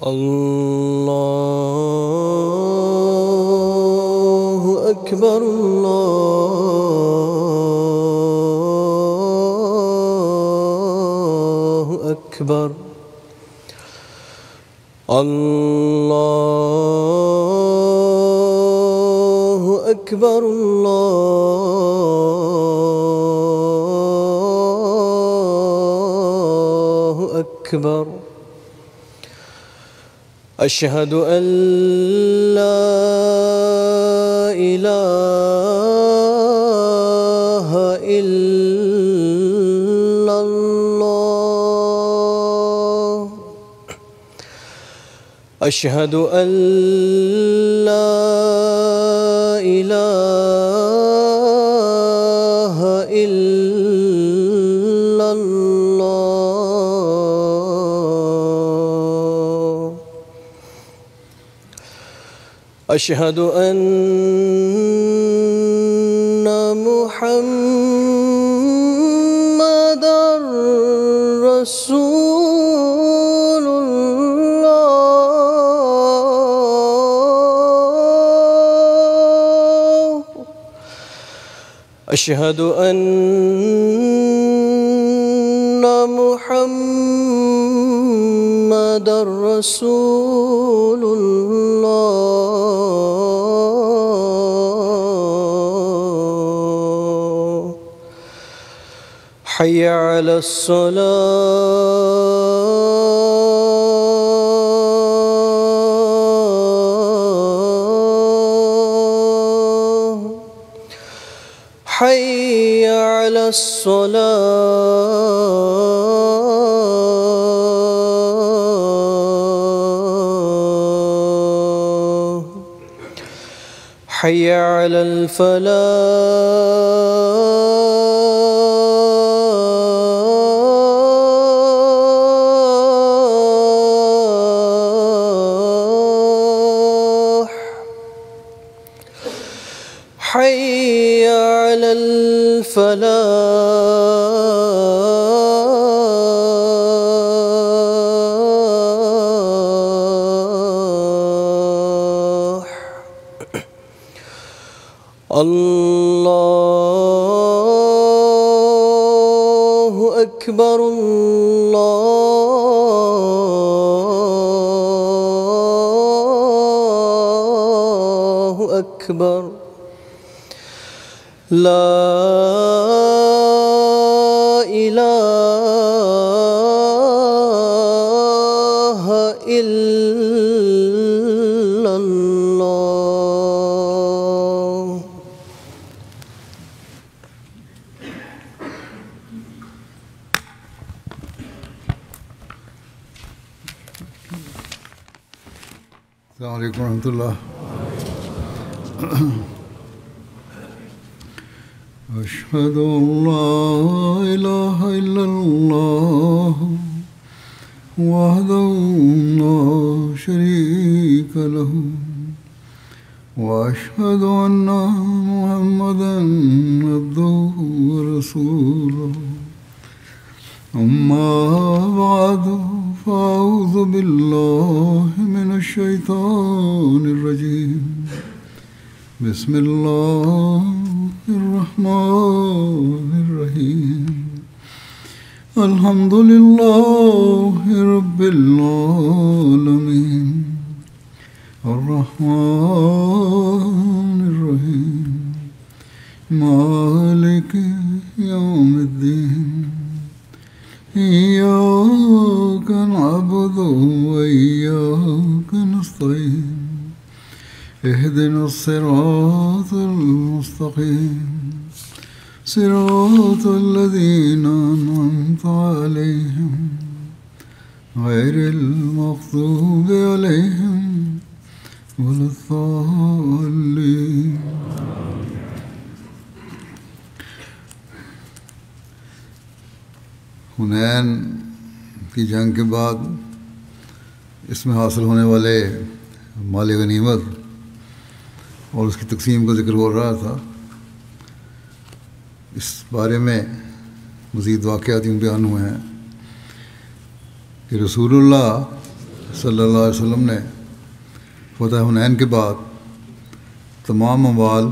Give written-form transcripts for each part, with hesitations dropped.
اللہ اکبر اللہ اکبر اللہ اکبر اللہ اکبر اشہد ان لا الہ الا اللہ اشہد ان لا الہ الا اللہ اشہد ان محمد رسول اللہ اشہد ان محمد رسول اللہ حي على الصلاة حي على الصلاة حي على الفلاح حي على الفلاح اللہ اکبر اللہ اکبر لا الہ الا اللہ السلام علیکم ورحمۃ اللہ اشہد ان لا الہ الا اللہ وحدہ لا شریک لہ واشہد ان محمدا عبدہ ورسولہ اما بعد فاعوذ باللہ من الشیطان الرجیم بسم اللہ الرحمن الرحیم الحمد للہ رب العالمین الرحمن الرحیم مالک یوم الدین إياك نعبد وإياك نستعين اهدنا الصراط المستقيم صراط الذين أنعمت عليهم غير المغضوب عليهم ولا الضالين. حنین کی جنگ کے بعد اس میں حاصل ہونے والے مال غنیمت اور اس کی تقسیم کا ذکر ہو رہا تھا. اس بارے میں مزید واقعات یوں بیان ہوئے ہیں کہ رسول اللہ صلی اللہ علیہ وسلم نے فتح حنین کے بعد تمام اموال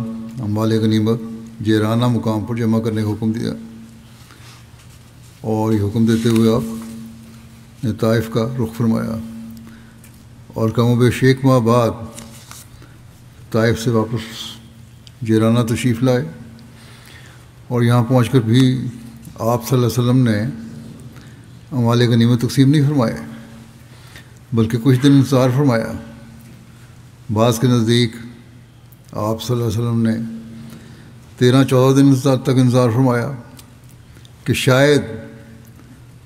غنیمت جیرانہ مقام پر جمع کرنے کا حکم دیا، اور یہ حکم دیتے ہوئے آپ نے طائف کا رخ فرمایا، اور کم و بیش 1 ماہ بعد طائف سے واپس جیرانہ تشریف لائے، اور یہاں پہنچ کر بھی آپ صلی اللہ علیہ وسلم نے اموال غنیمت تقسیم نہیں فرمائے، بلکہ کچھ دن انتظار فرمایا. بعض کے نزدیک آپ صلی اللہ علیہ وسلم نے 13-14 دن تک انتظار فرمایا کہ شاید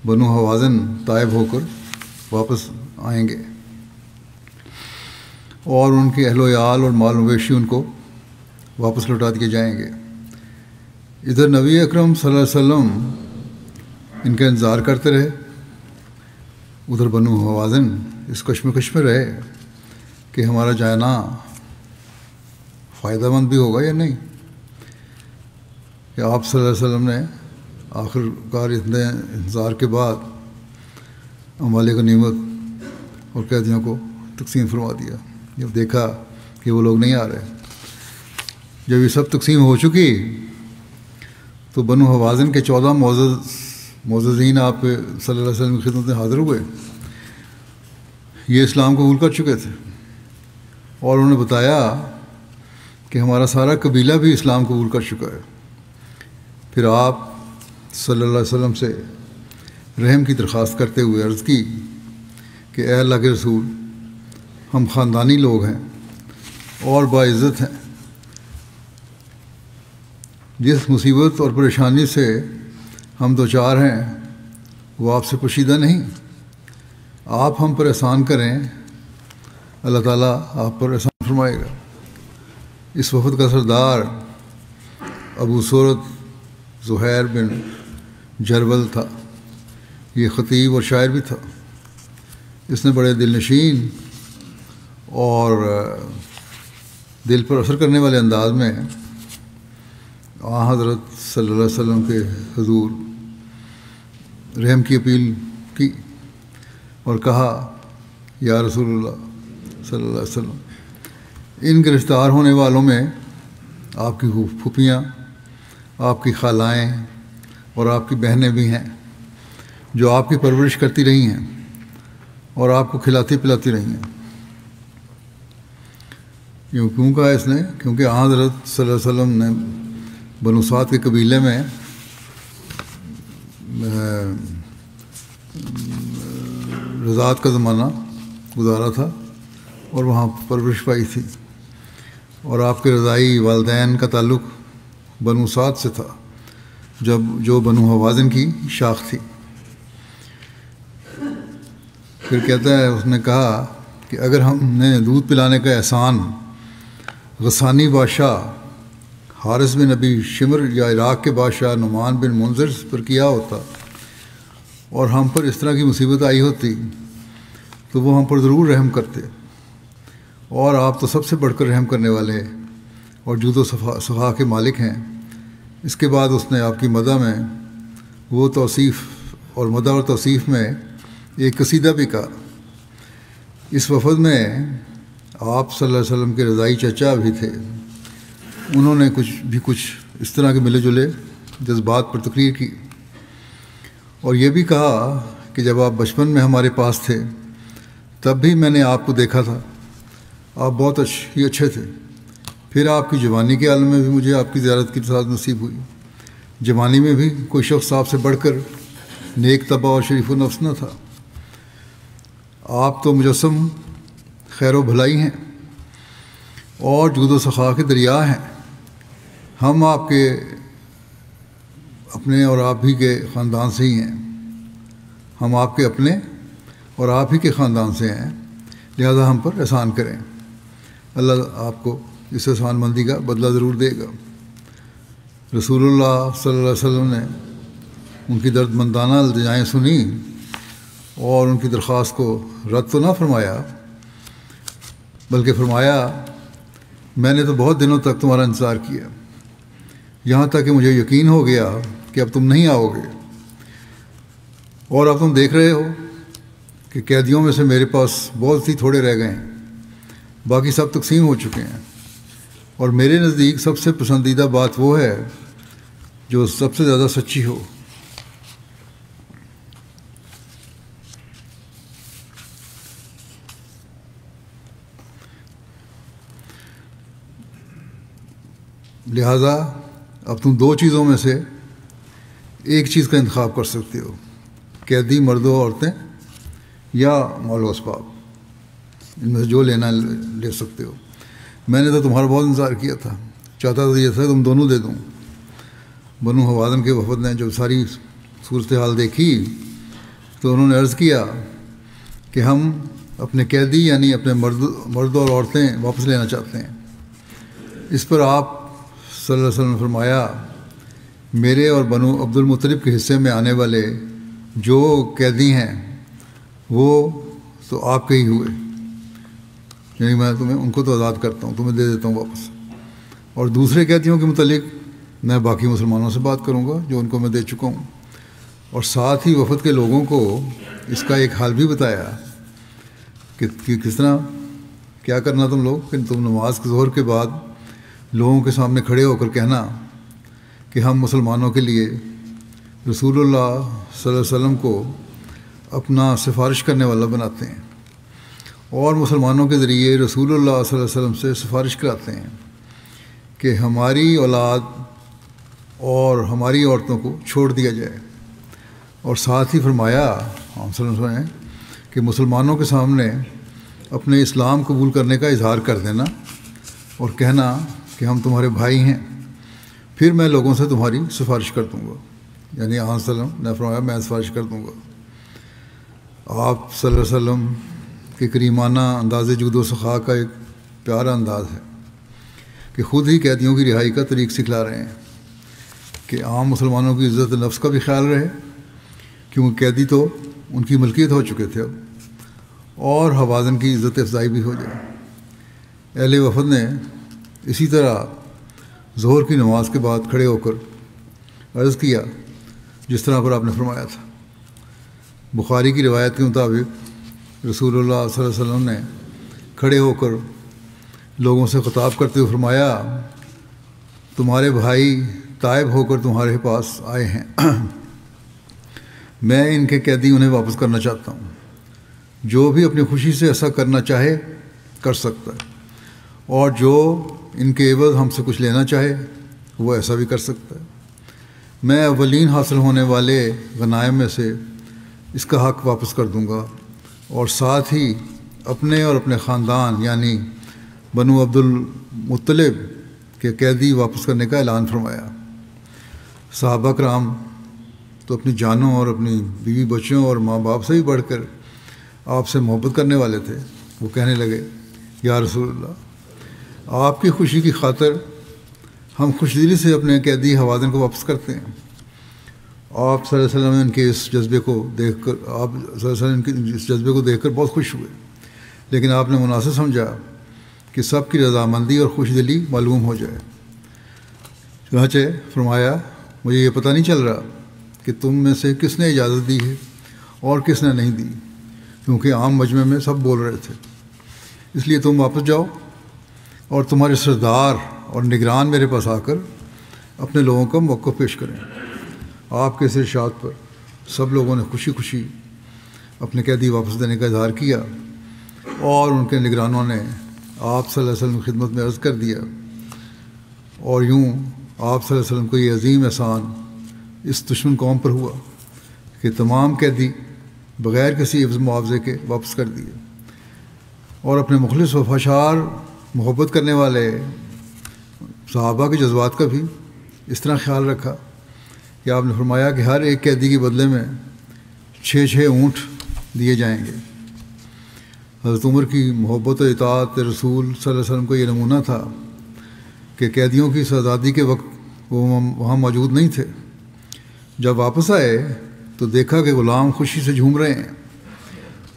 بنو حوازن طائب ہو کر واپس آئیں گے اور ان کے اہل و عیال اور مال مویشی ان کو واپس لوٹا دیے جائیں گے. ادھر نبی اکرم صلی اللہ علیہ وسلم ان کا انتظار کرتے رہے، ادھر بنو حوازن اس کشمکش میں رہے کہ ہمارا جانا فائدہ مند بھی ہوگا یا نہیں. کہ آپ صلی اللہ علیہ وسلم نے آخر کار اتنے انتظار کے بعد اموال غنیمت اور قیدیوں کو تقسیم فرما دیا. جب دیکھا کہ وہ لوگ نہیں آ رہے، جب یہ سب تقسیم ہو چکی تو بنو حوازن کے 14 معززین آپ صلی اللہ علیہ وسلم کی خدمت میں حاضر ہوئے. یہ اسلام قبول کر چکے تھے اور انہوں نے بتایا کہ ہمارا سارا قبیلہ بھی اسلام قبول کر چکا ہے. پھر آپ صلی اللہ علیہ وسلم سے رحم کی درخواست کرتے ہوئے عرض کی کہ اے اللہ کے رسول، ہم خاندانی لوگ ہیں اور باعزت ہیں، جس مصیبت اور پریشانی سے ہم دوچار ہیں وہ آپ سے پوشیدہ نہیں. آپ ہم پر احسان کریں، اللہ تعالیٰ آپ پر احسان فرمائے گا. اس وفد کا سردار ابو صورت زہیر بن جرول تھا. یہ خطیب اور شاعر بھی تھا. اس نے بڑے دل نشین اور دل پر اثر کرنے والے انداز میں حضرت صلی اللہ علیہ وسلم کے حضور رحم کی اپیل کی اور کہا، یا رسول اللہ صلی اللہ علیہ وسلم، ان گرفتار ہونے والوں میں آپ کی پھوپھیاں، آپ کی خالائیں اور آپ کی بہنیں بھی ہیں جو آپ کی پرورش کرتی رہی ہیں اور آپ کو کھلاتی پلاتی رہی ہیں. کیوں کہا اس نے؟ کیونکہ حضرت صلی اللہ علیہ وسلم نے بنو سعد کے قبیلے میں رضاعت کا زمانہ گزارا تھا اور وہاں پرورش پائی تھی، اور آپ کے رضائی والدین کا تعلق بنو سعد سے تھا جو بنو حوازن کی شاخ تھی. پھر کہتا ہے، اس نے کہا کہ اگر ہم نے دودھ پلانے کا احسان غسانی بادشاہ حارث بن نبی شمر یا عراق کے بادشاہ نعمان بن منذر پر کیا ہوتا اور ہم پر اس طرح کی مصیبت آئی ہوتی تو وہ ہم پر ضرور رحم کرتے، اور آپ تو سب سے بڑھ کر رحم کرنے والے اور جود و صفا کے مالک ہیں. اس کے بعد اس نے آپ کی مدح میں وہ توصیف اور مدح اور توصیف میں ایک قصیدہ بھی کہا. اس وفد میں آپ صلی اللہ علیہ وسلم کے رضائی چچا بھی تھے. انہوں نے کچھ اس طرح کے ملے جلے جذبات پر تقریر کی اور یہ بھی کہا کہ جب آپ بچپن میں ہمارے پاس تھے تب بھی میں نے آپ کو دیکھا تھا، آپ بہت اچھے تھے. پھر آپ کی جوانی کے عالم میں بھی مجھے آپ کی زیارت کی سعادت نصیب ہوئی. جوانی میں بھی کوئی شخص آپ سے بڑھ کر نیک طبع اور شریف و نفس نہ تھا. آپ تو مجسم خیر و بھلائی ہیں اور جود و سخا کے دریا ہیں. ہم آپ کے اپنے اور آپ ہی کے خاندان سے ہی ہیں، ہم آپ کے اپنے اور آپ ہی کے خاندان سے ہیں، لہذا ہم پر احسان کریں، اللہ آپ کو اس احسان مندی کا بدلہ ضرور دے گا۔ رسول اللہ صلی اللہ علیہ وسلم نے ان کی درد مندانہ التجائیں سنی اور ان کی درخواست کو رد تو نہ فرمایا، بلکہ فرمایا میں نے تو بہت دنوں تک تمہارا انتظار کیا، یہاں تک کہ مجھے یقین ہو گیا کہ اب تم نہیں آؤ گے، اور اب تم دیکھ رہے ہو کہ قیدیوں میں سے میرے پاس بہت ہی تھوڑے رہ گئے ہیں، باقی سب تقسیم ہو چکے ہیں، اور میرے نزدیک سب سے پسندیدہ بات وہ ہے جو سب سے زیادہ سچی ہو۔ لہذا اب تم دو چیزوں میں سے ایک چیز کا انتخاب کر سکتے ہو، قیدی مرد و عورتیں یا مال و اسباب، ان میں سے جو لینا لے سکتے ہو۔ میں نے تو تمہارا بہت انتظار کیا تھا، چاہتا تھا یہ تھا تم دونوں دے دوں۔ بنو حوازن کے وفد نے جب ساری صورتحال دیکھی تو انہوں نے عرض کیا کہ ہم اپنے قیدی یعنی اپنے مرد اور عورتیں واپس لینا چاہتے ہیں۔ اس پر آپ صلی اللہ علیہ وسلم نے فرمایا میرے اور بنو عبد المطلب کے حصے میں آنے والے جو قیدی ہیں وہ تو آپ کے ہی ہوئے، یعنی میں تمہیں ان کو تو آزاد کرتا ہوں، تمہیں دے دیتا ہوں واپس، اور دوسرے قیدیوں کے متعلق میں باقی مسلمانوں سے بات کروں گا جو ان کو میں دے چکا ہوں۔ اور ساتھ ہی وفد کے لوگوں کو اس کا ایک حال بھی بتایا کہ کس طرح کیا کرنا تم لوگ کہ تم نماز ظہر کے بعد لوگوں کے سامنے کھڑے ہو کر کہنا کہ ہم مسلمانوں کے لیے رسول اللہ صلی اللہ علیہ وسلم کو اپنا سفارش کرنے والا بناتے ہیں، اور مسلمانوں کے ذریعے رسول اللہ صلی اللہ علیہ وسلم سے سفارش کراتے ہیں کہ ہماری اولاد اور ہماری عورتوں کو چھوڑ دیا جائے، اور ساتھ ہی فرمایا ہم صلی اللہ علیہ وسلم نے کہ مسلمانوں کے سامنے اپنے اسلام قبول کرنے کا اظہار کر دینا اور کہنا کہ ہم تمہارے بھائی ہیں، پھر میں لوگوں سے تمہاری سفارش کر دوں گا، یعنی آپ صلی اللہ علیہ وسلم نے فرمایا میں سفارش کر دوں گا۔ آپ صلی اللہ علیہ وسلم کہ کریمانہ انداز جود و سخا کا ایک پیارا انداز ہے کہ خود ہی قیدیوں کی رہائی کا طریق سکھلا رہے ہیں کہ عام مسلمانوں کی عزت نفس کا بھی خیال رہے، کیونکہ قیدی تو ان کی ملکیت ہو چکے تھے اب، اور حوازن کی عزت افزائی بھی ہو جائے۔ اہل وفد نے اسی طرح ظہر کی نماز کے بعد کھڑے ہو کر عرض کیا جس طرح پر آپ نے فرمایا تھا۔ بخاری کی روایت کے مطابق رسول اللہ صلی اللہ علیہ وسلم نے کھڑے ہو کر لوگوں سے خطاب کرتے ہوئے فرمایا تمہارے بھائی تائب ہو کر تمہارے پاس آئے ہیں، میں ان کے قیدی انہیں واپس کرنا چاہتا ہوں، جو بھی اپنی خوشی سے ایسا کرنا چاہے کر سکتا ہے، اور جو ان کے عوض ہم سے کچھ لینا چاہے وہ ایسا بھی کر سکتا ہے۔ میں اولین حاصل ہونے والے غنائم میں سے اس کا حق واپس کر دوں گا، اور ساتھ ہی اپنے اور اپنے خاندان یعنی بنو عبد المطلب کے قیدی واپس کرنے کا اعلان فرمایا۔ صحابہ کرام تو اپنی جانوں اور اپنی بیوی بچوں اور ماں باپ سے بھی بڑھ کر آپ سے محبت کرنے والے تھے۔ وہ کہنے لگے یا رسول اللہ، آپ کی خوشی کی خاطر ہم خوش دلی سے اپنے قیدی حوازن کو واپس کرتے ہیں۔ آپ صلی اللہ علیہ وسلم ان کے اس جذبے کو دیکھ کر اس جذبے کو دیکھ کر بہت خوش ہوئے، لیکن آپ نے مناسب سمجھا کہ سب کی رضامندی اور خوش دلی معلوم ہو جائے۔ چنانچہ فرمایا مجھے یہ پتہ نہیں چل رہا کہ تم میں سے کس نے اجازت دی ہے اور کس نے نہیں دی، کیونکہ عام مجمع میں سب بول رہے تھے، اس لیے تم واپس جاؤ اور تمہارے سردار اور نگران میرے پاس آ کر اپنے لوگوں کا موقف پیش کریں۔ آپ کے اس ارشاد پر سب لوگوں نے خوشی خوشی اپنے قیدی واپس دینے کا اظہار کیا، اور ان کے نگرانوں نے آپ صلی اللہ علیہ وسلم کی خدمت میں عرض کر دیا، اور یوں آپ صلی اللہ علیہ وسلم کو یہ عظیم احسان اس دشمن قوم پر ہوا کہ تمام قیدی بغیر کسی عوض معاوضے کے واپس کر دیے، اور اپنے مخلص وفاشار محبت کرنے والے صحابہ کے جذبات کا بھی اس طرح خیال رکھا کہ آپ نے فرمایا کہ ہر ایک قیدی کے بدلے میں 6 اونٹ دیے جائیں گے۔ حضرت عمر کی محبت و اطاعت رسول صلی اللہ علیہ وسلم کا یہ نمونہ تھا کہ قیدیوں کی اس آزادی کے وقت وہ وہاں موجود نہیں تھے۔ جب واپس آئے تو دیکھا کہ غلام خوشی سے جھوم رہے ہیں،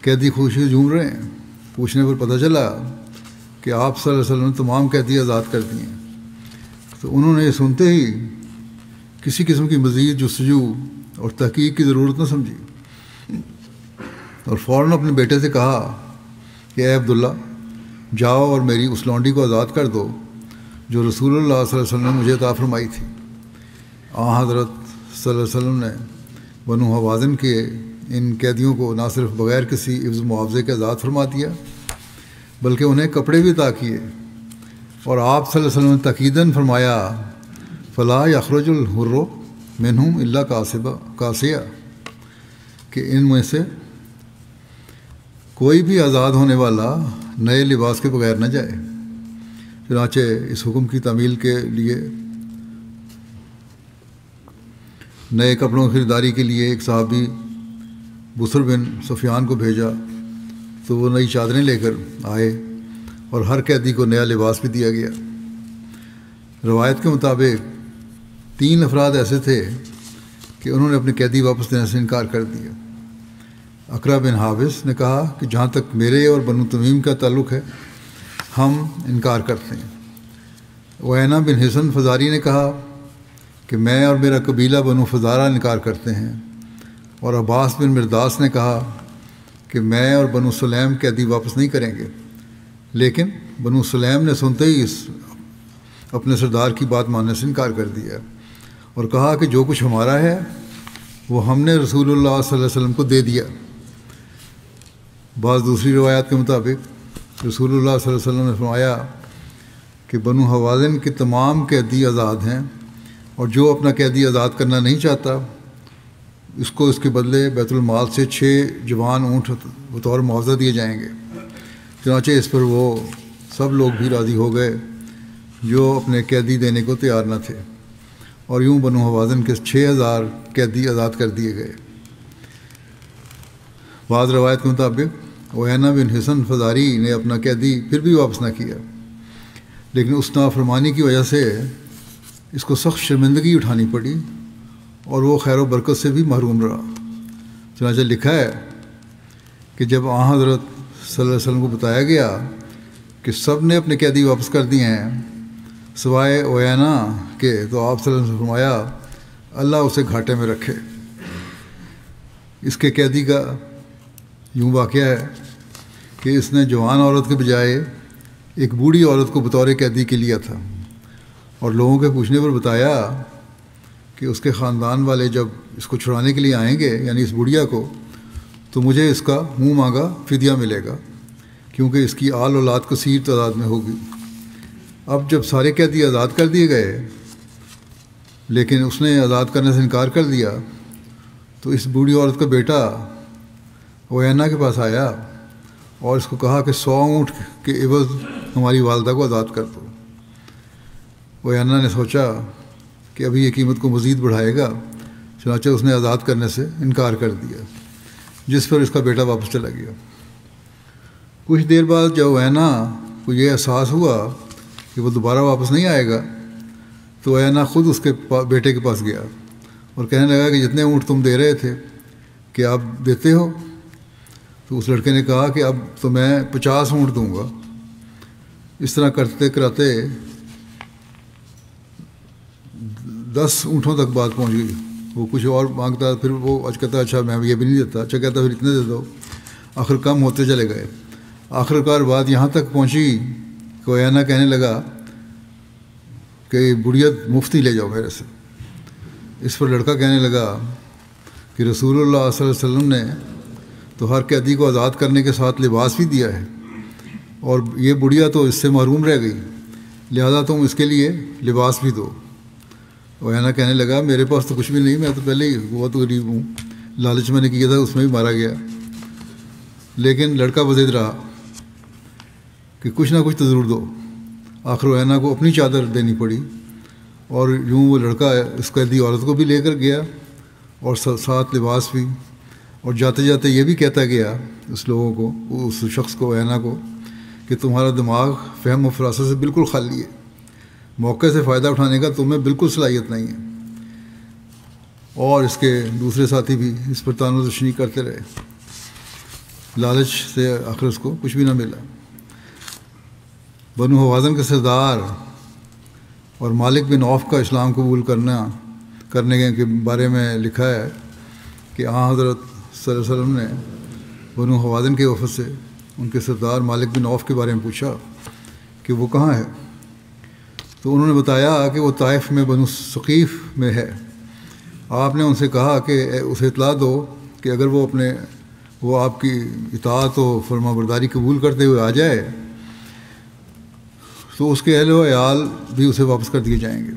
قیدی خوشی سے جھوم رہے ہیں۔ پوچھنے پر پتہ چلا کہ آپ صلی اللہ علیہ وسلم نے تمام قیدی آزاد کر دیے ہیں۔ تو انہوں نے یہ سنتے ہی کسی قسم کی مزید جستجو اور تحقیق کی ضرورت نہ سمجھی، اور فوراً اپنے بیٹے سے کہا کہ اے عبداللہ، جاؤ اور میری اس لونڈی کو آزاد کر دو جو رسول اللہ صلی اللہ علیہ وسلم نے مجھے عطا فرمائی تھی۔ حضرت صلی اللہ علیہ وسلم نے بنو حوازن کے ان قیدیوں کو نہ صرف بغیر کسی عوض معاوضے کے آزاد فرما دیا بلکہ انہیں کپڑے بھی عطا کیے، اور آپ صلی اللہ علیہ وسلم نے تاکیداً فرمایا فلا یخرج الحر منہم الا کاسیہ، کہ ان میں سے کوئی بھی آزاد ہونے والا نئے لباس کے بغیر نہ جائے۔ چنانچہ اس حکم کی تعمیل کے لیے نئے کپڑوں کی خریداری کے لیے ایک صحابی بصر بن سفیان کو بھیجا تو وہ نئی چادریں لے کر آئے اور ہر قیدی کو نیا لباس بھی دیا گیا۔ روایت کے مطابق 3 افراد ایسے تھے کہ انہوں نے اپنے قیدی واپس دینے سے انکار کر دیا۔ اقرا بن حابس نے کہا کہ جہاں تک میرے اور بنو تمیم کا تعلق ہے ہم انکار کرتے ہیں۔ وعینہ بن حسن فزاری نے کہا کہ میں اور میرا قبیلہ بنو فزارہ انکار کرتے ہیں، اور عباس بن مرداس نے کہا کہ میں اور بنو سلیم قیدی واپس نہیں کریں گے، لیکن بنو سلیم نے سنتے ہی اپنے سردار کی بات ماننے سے انکار کر دیا اور کہا کہ جو کچھ ہمارا ہے وہ ہم نے رسول اللہ صلی اللہ علیہ وسلم کو دے دیا۔ بعض دوسری روایات کے مطابق رسول اللہ صلی اللہ علیہ وسلم نے فرمایا کہ بنو حوازن کے تمام قیدی آزاد ہیں، اور جو اپنا قیدی آزاد کرنا نہیں چاہتا اس کو اس کے بدلے بیت المال سے 6 جوان اونٹ بطور معاوضہ دیے جائیں گے۔ چنانچہ اس پر وہ سب لوگ بھی راضی ہو گئے جو اپنے قیدی دینے کو تیار نہ تھے، اور یوں بنو حوازن کے 6000 قیدی آزاد کر دیے گئے۔ بعض روایت کے مطابق وعینہ بن حسن فزاری نے اپنا قیدی پھر بھی واپس نہ کیا، لیکن اس نافرمانی کی وجہ سے اس کو سخت شرمندگی اٹھانی پڑی اور وہ خیر و برکت سے بھی محروم رہا۔ چنانچہ لکھا ہے کہ جب حضرت صلی اللہ علیہ وسلم کو بتایا گیا کہ سب نے اپنے قیدی واپس کر دیے ہیں سوائے وعینہ کے، تو آپ صلی اللہ علیہ وسلم نے فرمایا اللہ اسے گھاٹے میں رکھے۔ اس کے قیدی کا یوں واقعہ ہے کہ اس نے جوان عورت کے بجائے ایک بوڑھی عورت کو بطور قیدی کے لیا تھا، اور لوگوں کے پوچھنے پر بتایا کہ اس کے خاندان والے جب اس کو چھڑانے کے لیے آئیں گے، یعنی اس بڑھیا کو، تو مجھے اس کا منہ مانگا فدیہ ملے گا، کیونکہ اس کی آل اولاد کثیر تعداد میں ہوگی۔ اب جب سارے قیدی آزاد کر دیے گئے لیکن اس نے آزاد کرنے سے انکار کر دیا، تو اس بوڑھی عورت کا بیٹا وعینہ کے پاس آیا اور اس کو کہا کہ 100 اونٹ کے عوض ہماری والدہ کو آزاد کر دو۔ وعینہ نے سوچا کہ ابھی یہ قیمت کو مزید بڑھائے گا، چنانچہ اس نے آزاد کرنے سے انکار کر دیا، جس پر اس کا بیٹا واپس چلا گیا۔ کچھ دیر بعد جب وعینہ کو یہ احساس ہوا کہ وہ دوبارہ واپس نہیں آئے گا، تو وعینہ خود اس کے بیٹے کے پاس گیا اور کہنے لگا کہ جتنے اونٹ تم دے رہے تھے کہ آپ دیتے ہو؟ تو اس لڑکے نے کہا کہ اب تو میں 50 اونٹ دوں گا۔ اس طرح کرتے کراتے 10 اونٹوں تک بات پہنچ گئی۔ وہ کچھ اور مانگتا، پھر وہ آج کہتا اچھا میں یہ بھی نہیں دیتا، اچھا کہتا پھر اتنے دے دو، آخر کم ہوتے چلے گئے۔ آخرکار بات یہاں تک پہنچی کہ وعینہ کہنے لگا کہ بڑھیا مفتی لے جاؤ میرے سے۔ اس پر لڑکا کہنے لگا کہ رسول اللہ صلی اللہ علیہ وسلم نے تو ہر قیدی کو آزاد کرنے کے ساتھ لباس بھی دیا ہے، اور یہ بڑھیا تو اس سے محروم رہ گئی، لہذا تم اس کے لیے لباس بھی دو۔ وعینہ کہنے لگا میرے پاس تو کچھ بھی نہیں، میں تو پہلے ہی بہت غریب ہوں، لالچ میں نے کیا تھا اس میں بھی مارا گیا۔ لیکن لڑکا بضد رہا کہ کچھ نہ کچھ تو ضرور دو۔ آخر وعینہ کو اپنی چادر دینی پڑی اور یوں وہ لڑکا اس قیدی عورت کو بھی لے کر گیا اور ساتھ لباس بھی، اور جاتے جاتے یہ بھی کہتا گیا اس لوگوں کو، اس شخص کو، اینا کو، کہ تمہارا دماغ فہم و فراست سے بالکل خالی ہے، موقع سے فائدہ اٹھانے کا تمہیں بالکل صلاحیت نہیں ہے۔ اور اس کے دوسرے ساتھی بھی اس پر طعن و تشنیع کرتے رہے۔ لالچ سے آخر اس کو کچھ بھی نہ ملا۔ بنو حوازن کے سردار اور مالک بن عوف کا اسلام قبول کرنے کے بارے میں لکھا ہے کہ حضرت صلی اللہ علیہ وسلم نے بنو حوازن کے وفد سے ان کے سردار مالک بن عوف کے بارے میں پوچھا کہ وہ کہاں ہے، تو انہوں نے بتایا کہ وہ طائف میں بنو ثقیف میں ہے۔ آپ نے ان سے کہا کہ اسے اطلاع دو کہ اگر وہ آپ کی اطاعت و فرما برداری قبول کرتے ہوئے آ جائے تو اس کے اہل و عیال بھی اسے واپس کر دیے جائیں گے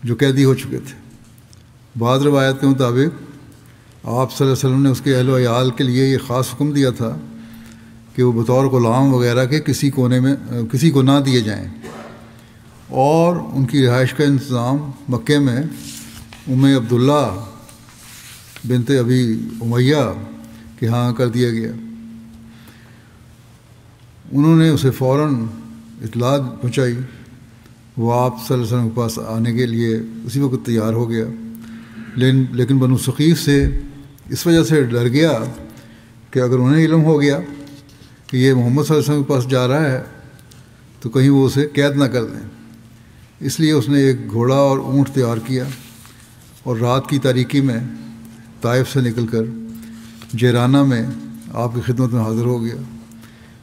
جو قیدی ہو چکے تھے۔ بعض روایت کے مطابق آپ صلی اللہ علیہ وسلم نے اس کے اہل و عیال کے لیے یہ خاص حکم دیا تھا کہ وہ بطور غلام وغیرہ کے کسی کو نہ دیے جائیں، اور ان کی رہائش کا انتظام مکے میں عبداللہ بنت ابی امیہ کے ہاں کر دیا گیا۔ انہوں نے اسے فوراً اطلاع پہنچائی، وہ آپ صلی اللہ علیہ وسلم کے پاس آنے کے لیے اسی وقت تیار ہو گیا، لیکن بنو ثقیف سے اس وجہ سے ڈر گیا کہ اگر انہیں علم ہو گیا کہ یہ محمد صلی اللہ علیہ وسلم کے پاس جا رہا ہے تو کہیں وہ اسے قید نہ کر دیں، اس لیے اس نے ایک گھوڑا اور اونٹ تیار کیا اور رات کی تاریکی میں طائف سے نکل کر جیرانہ میں آپ کی خدمت میں حاضر ہو گیا،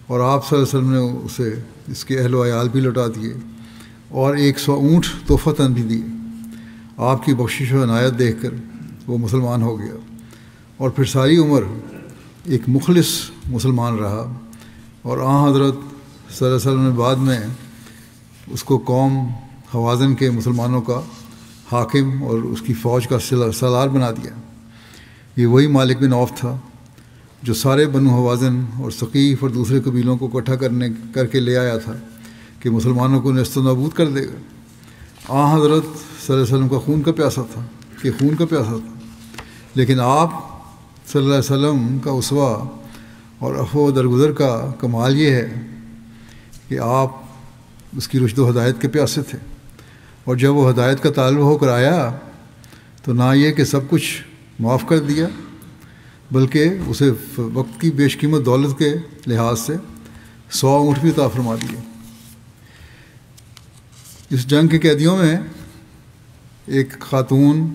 اور آپ صلی اللہ علیہ وسلم نے اسے اس کے اہل و عیال بھی لوٹا دیے اور 100 اونٹ تحفتاً بھی دیے۔ آپ کی بخشش و عنایت دیکھ کر وہ مسلمان ہو گیا اور پھر ساری عمر ایک مخلص مسلمان رہا، اور حضرت صلی اللہ علیہ وسلم نے بعد میں اس کو قوم حوازن کے مسلمانوں کا حاکم اور اس کی فوج کا سالار بنا دیا۔ یہ وہی مالک بن عوف تھا جو سارے بنو حوازن اور ثقیف اور دوسرے قبیلوں کو اکٹھا کر کے لے آیا تھا کہ مسلمانوں کو نیست و نابود کر دے گا۔ حضرت صلی اللہ علیہ وسلم کا خون کا پیاسا تھا، لیکن آپ صلی اللہ علیہ وسلم کا اسوہ اور عفو و درگزر کا کمال یہ ہے کہ آپ اس کی رشد و ہدایت کے پیاسے تھے، اور جب وہ ہدایت کا طالب ہو کر آیا تو نہ یہ کہ سب کچھ معاف کر دیا بلکہ اسے وقت کی بیش قیمت دولت کے لحاظ سے 100 اونٹ بھی عطا فرما دیے۔ اس جنگ کے قیدیوں میں ایک خاتون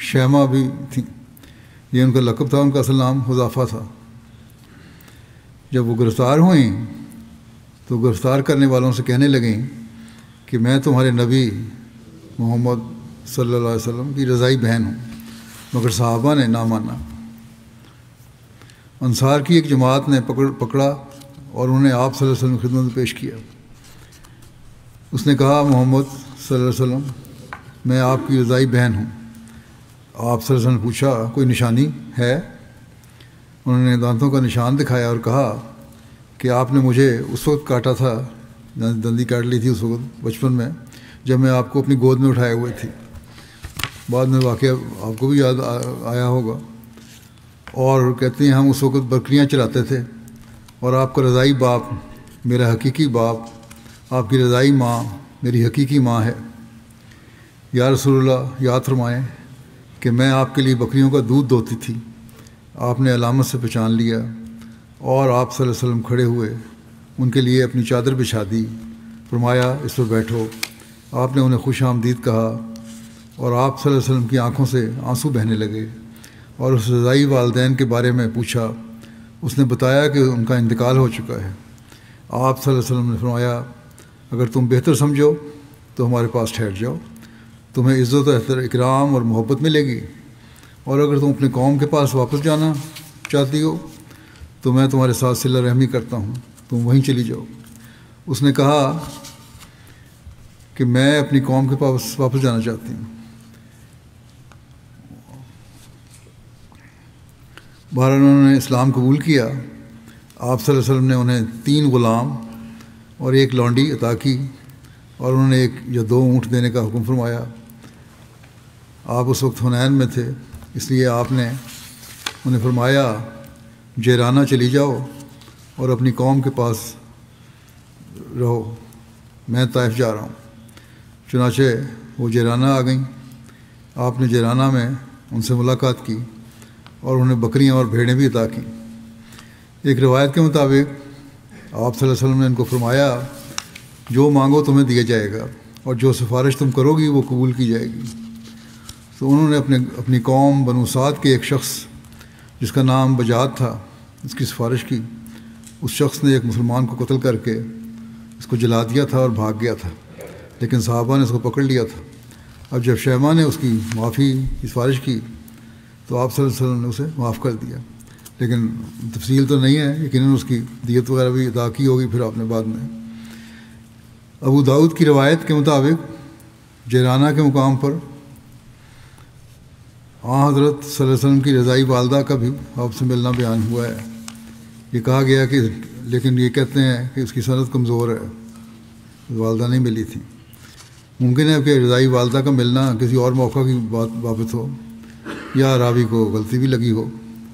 شیمہ بھی تھیں، یہ ان کا لقب تھا، ان کا اصل نام حذافہ تھا۔ جب وہ گرفتار ہوئیں تو گرفتار کرنے والوں سے کہنے لگیں کہ میں تمہارے نبی محمد صلی اللہ علیہ وسلم کی رضائی بہن ہوں، مگر صحابہ نے نہ مانا۔ انصار کی ایک جماعت نے پکڑا اور انہیں آپ صلی اللہ علیہ وسلم کی خدمت میں پیش کیا۔ اس نے کہا محمد صلی اللہ علیہ وسلم میں آپ کی رضائی بہن ہوں۔ آپ صلی اللہ علیہ وسلم نے پوچھا کوئی نشانی ہے؟ انہوں نے دانتوں کا نشان دکھایا اور کہا کہ آپ نے مجھے اس وقت کاٹا تھا، دندی کاٹ لی تھی اس وقت بچپن میں جب میں آپ کو اپنی گود میں اٹھائے ہوئے تھی۔ بعد میں واقعہ آپ کو بھی یاد آیا ہوگا، اور کہتے ہیں ہم اس وقت بکریاں چراتے تھے اور آپ کا رضائی باپ میرا حقیقی باپ، آپ کی رضائی ماں میری حقیقی ماں ہے۔ یا رسول اللہ یاد فرمائیں کہ میں آپ کے لیے بکریوں کا دودھ دوتی تھی۔ آپ نے علامت سے پہچان لیا اور آپ صلی اللہ علیہ وسلم کھڑے ہوئے، ان کے لیے اپنی چادر بچھا دی، فرمایا اس پر بیٹھو۔ آپ نے انہیں خوش آمدید کہا اور آپ صلی اللہ علیہ وسلم کی آنکھوں سے آنسو بہنے لگے، اور اس رضائی والدین کے بارے میں پوچھا۔ اس نے بتایا کہ ان کا انتقال ہو چکا ہے۔ آپ صلی اللہ علیہ وسلم نے فرمایا اگر تم بہتر سمجھو تو ہمارے پاس ٹھہر جاؤ، تمہیں عزت و اکرام اور محبت ملے گی، اور اگر تم اپنے قوم کے پاس واپس جانا چاہتی ہو تو میں تمہارے ساتھ صلہ رحمی کرتا ہوں، تم وہیں چلی جاؤ۔ اس نے کہا کہ میں اپنی قوم کے پاس واپس جانا چاہتی ہوں۔ بہرحال انہوں نے اسلام قبول کیا۔ آپ صلی اللہ علیہ وسلم نے انہیں 3 غلام اور 1 لونڈی عطا کی۔ اور انہوں نے 1 یا 2 اونٹ دینے کا حکم فرمایا۔ آپ اس وقت حنین میں تھے، اس لیے آپ نے انہیں فرمایا جیرانہ چلی جاؤ اور اپنی قوم کے پاس رہو، میں طائف جا رہا ہوں۔ چنانچہ وہ جیرانہ آ گئیں۔ آپ نے جیرانہ میں ان سے ملاقات کی اور انہیں بکریاں اور بھیڑیں بھی عطا کیں۔ ایک روایت کے مطابق آپ صلی اللہ علیہ وسلم نے ان کو فرمایا جو مانگو تمہیں دیا جائے گا اور جو سفارش تم کرو گی وہ قبول کی جائے گی۔ تو انہوں نے اپنی قوم بنو سعد کے ایک شخص جس کا نام بجاد تھا اس کی سفارش کی۔ اس شخص نے ایک مسلمان کو قتل کر کے اس کو جلا دیا تھا اور بھاگ گیا تھا، لیکن صحابہ نے اس کو پکڑ لیا تھا۔ اب جب شیمہ نے اس کی معافی کی سفارش کی تو آپ صلی اللہ علیہ وسلم نے اسے معاف کر دیا، لیکن تفصیل تو نہیں ہے، یقیناً اس کی دیت وغیرہ بھی ادا کی ہوگی پھر آپ نے بعد میں۔ ابو داؤد کی روایت کے مطابق جیرانہ کے مقام پر حضرت صلی اللہ علیہ وسلم کی رضائی والدہ کا بھی آپ سے ملنا بیان ہوا ہے۔ یہ کہا گیا کہ لیکن یہ کہتے ہیں کہ اس کی سند کمزور ہے، والدہ نہیں ملی تھی۔ ممکن ہے کہ رضائی والدہ کا ملنا کسی اور موقع کی بابت ہو یا راوی کو غلطی بھی لگی ہو،